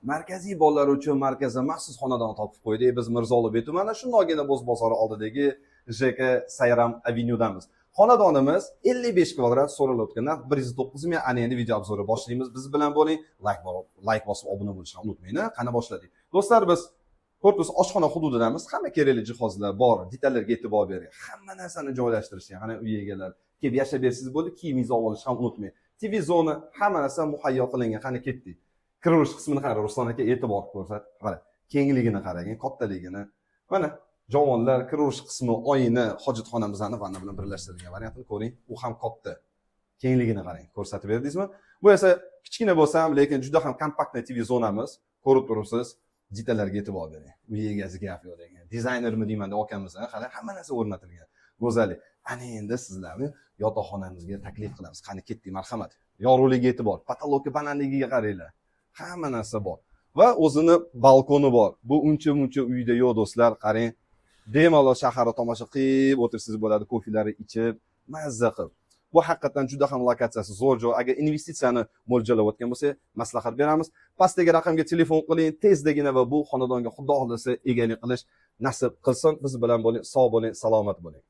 markaziy bolalar uchun markazda maxsus xonadon topib qo'ydik. Biz Mirzolibek tumani shundagina Bo'z bozori oldidagi JK Sayram Avenuedamiz. Xonadonimiz 55 kvadrat, so'ralayotgan narx 109 ming. Ana endi video obzori boshlaymiz. Biz bilan bo'ling. Like bosib obuna bo'lishni unutmanglar. Qani boshladik. Do'stlar, biz korpus oshxona hududidamiz. Hamma kerakli jihozlar bor. Detallarga e'tibor bering. Hamma narsani joylashtirishgan. Qani uy egalari kelib yashab bersangiz bo'ldi, kiyimingizni olib olish ham unutmang. TV zona hamma narsa muhayyo qilingan. Qani ketdik. Kirilish qismini qarang, Ruslan aka e'tibor ko'rsat. Qarang, kengligini qarang, kattaligini. Mana javonlar kirilish qismi oyini hojatxonamizni vanna bilan birlashtirilgan variantini ko'ring. U ham katta. Kengligini qarang, ko'rsatib berdingizmi? Bu esa kichkina bo'lsa ham, lekin juda ham kompaktniy TV zonamiz. Ko'rib turibsiz. Detallarga e'tibor bering. Uy egasi gap yo'q degan. Dizaynermi deyman deb akamizni, qarang, hamma narsa o'rnatilgan. Go'zallik. Ana endi sizlarni yotoqxonamizga taklif qilamiz. Qani ketdik, marhamat. Yorug'ligiga e'tibor, patologga balandligiga qaranglar. Hamma narsa bor. Va o'zini balkoni bor. Bu uncha uyda yo'q do'stlar, qarang. Bemalol shaharni tomosha qilib o'tirsangiz bo'ladi, kofelari ichib, mazza qilib. Bu haqiqatan juda ham lokatsiyasi zo'r joy. Agar investitsiyani mo'ljallayotgan bo'lsa, maslahat beramiz. Pastdagi raqamga telefon qiling, tezdagina va bu xonadonga Xudo xolasa egalik qilish nasib qilsin. Biz bilan bo'ling, sog' bo'ling, salomat bo'ling.